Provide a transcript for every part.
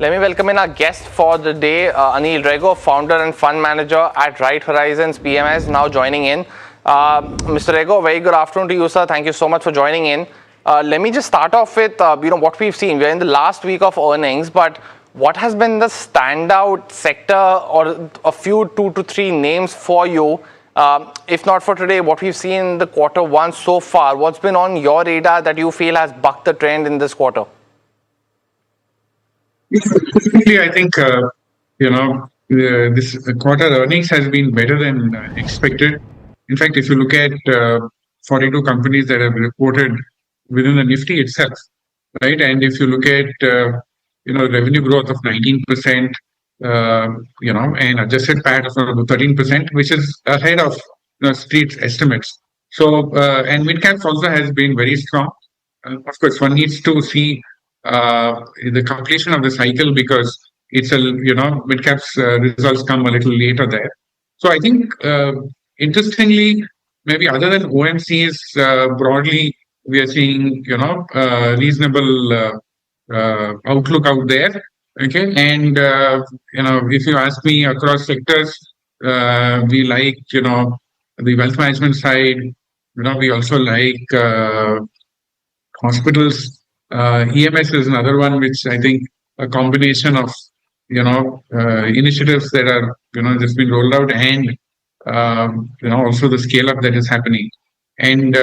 Let me welcome in our guest for the day, Anil Rego, founder and fund manager at Right Horizons PMS, now joining in. Mr. Rego, very good afternoon to you, sir. Thank you so much for joining in. Let me just start off with what we've seen. We're in the last week of earnings, but what has been the standout sector or a few 2 to 3 names for you? If not for today, what we've seen in the quarter one so far, what's been on your radar that you feel has bucked the trend in this quarter? Specifically, I think this quarter earnings has been better than expected. In fact, if you look at 42 companies that have reported within the Nifty itself, right, and if you look at revenue growth of 19%, and adjusted PAT of about 13%, which is ahead of street estimates. So and mid caps also has been very strong. Of course, one needs to see the completion of the cycle because it's mid caps results come a little later there. So I think interestingly, maybe other than OMCs, broadly we are seeing reasonable outlook out there. Okay, and if you ask me across sectors, we like the wealth management side. We also like hospitals. EMS is another one, which I think a combination of initiatives that are just been rolled out, and also the scale up that is happening. And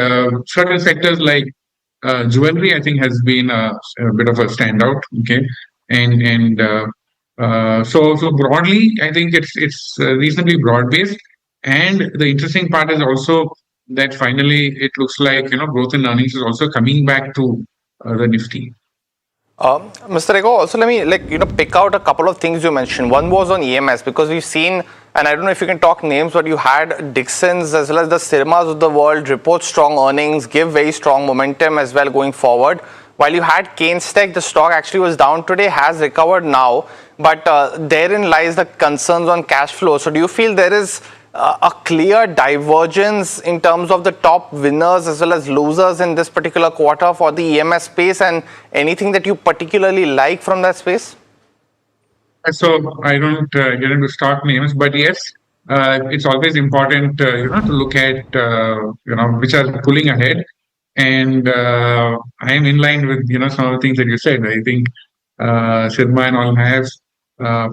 certain sectors like jewellery, I think, has been a bit of a standout. Okay, and so broadly, I think it's reasonably broad based. And the interesting part is also that finally it looks like growth in earnings is also coming back to the Nifty. Mr. Rego, also let me pick out a couple of things you mentioned. One was on EMS, because we've seen, and I don't know if you can talk names, but you had Dixon's as well as the Sirmas of the world report strong earnings, give very strong momentum as well going forward. While you had Keynes Tech, the stock actually was down today, has recovered now, but therein lies the concerns on cash flow. So do you feel there is a clear divergence in terms of the top winners as well as losers in this particular quarter for the EMS space, and anything that you particularly like from that space? So I don't get into stock names, but yes, it's always important to look at which are pulling ahead, and I am in line with some of the things that you said. I think Sirma and all have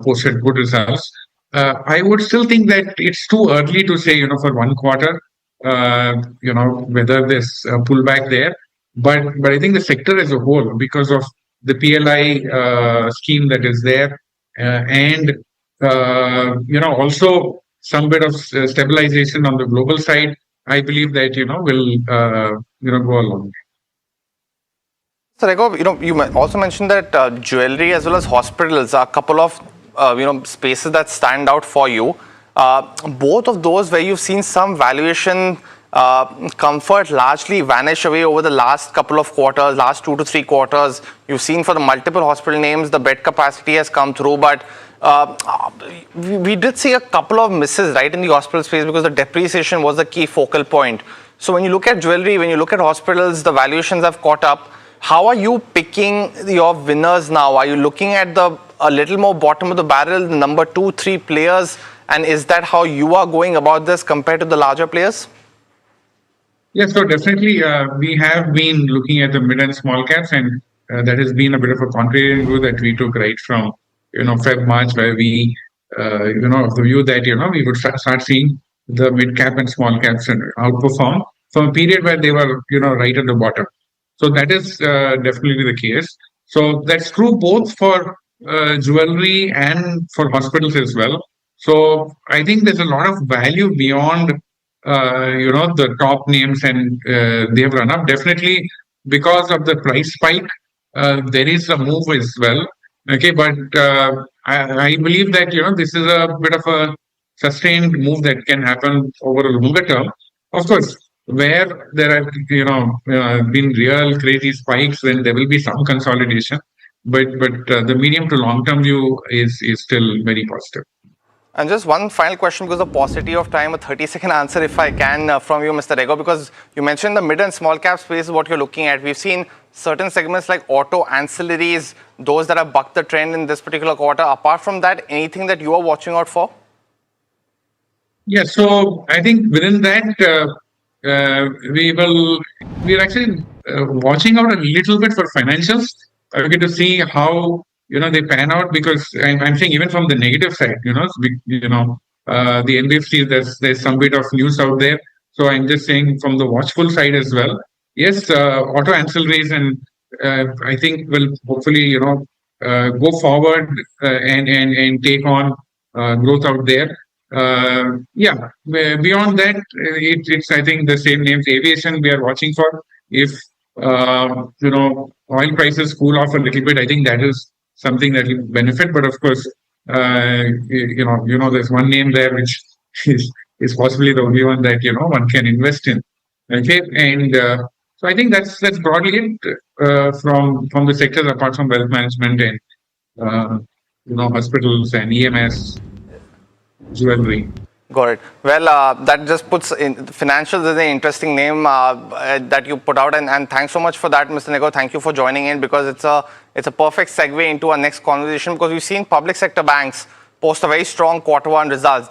posted good results. I would still think that it's too early to say, for one quarter, whether there's a pullback there. But I think the sector as a whole, because of the PLI scheme that is there, and also some bit of stabilization on the global side, I believe that will go along. So Rego, you also mentioned that jewelry as well as hospitals are a couple of spaces that stand out for you. Both of those where you've seen some valuation comfort largely vanish away over the last couple of quarters, last 2 to 3 quarters. You've seen for the multiple hospital names, the bed capacity has come through, but we did see a couple of misses right in the hospital space because the depreciation was the key focal point. So when you look at jewelry, when you look at hospitals, the valuations have caught up. How are you picking your winners now? Are you looking at a little more bottom of the barrel, the number 2, 3 players? And is that how you are going about this compared to the larger players? Yes, so definitely we have been looking at the mid and small caps, and that has been a bit of a contrarian view that we took right from Feb, March, where we of the view that we would start seeing the mid cap and small caps outperform from a period where they were right at the bottom. So that is definitely the case. So that's true both for jewelry and for hospitals as well. So I think there's a lot of value beyond the top names, and they have run up definitely because of the price spike. There is a move as well. Okay, but I believe that this is a bit of a sustained move that can happen over a longer term. Of course, where there have been real crazy spikes, then there will be some consolidation, but the medium to long term view is still very positive. And just one final question, because of paucity of time, a 30-second answer, if I can, from you, Mr. Rego, because you mentioned the mid and small cap space is what you're looking at. We've seen certain segments like auto ancillaries, those that have bucked the trend in this particular quarter. Apart from that, anything that you are watching out for? Yeah, so I think within that, we're actually watching out a little bit for financials. Okay, to see how they pan out, because I'm saying even from the negative side, the NBFCs, there's some bit of news out there. So I'm just saying from the watchful side as well. Yes, auto ancillaries, and I think will hopefully go forward and take on growth out there. Yeah, beyond that, it's I think the same names. Aviation we are watching for. If oil prices cool off a little bit, I think that is something that will benefit. But of course, there's one name there which is possibly the only one that one can invest in. Okay, and so I think that's broadly it from the sectors apart from wealth management and hospitals and EMS, jewelry. Got it. Well, that just puts in financials as an interesting name that you put out, and thanks so much for that, Mr. Rego. Thank you for joining in, because it's a perfect segue into our next conversation, because we've seen public sector banks post a very strong Q1 results.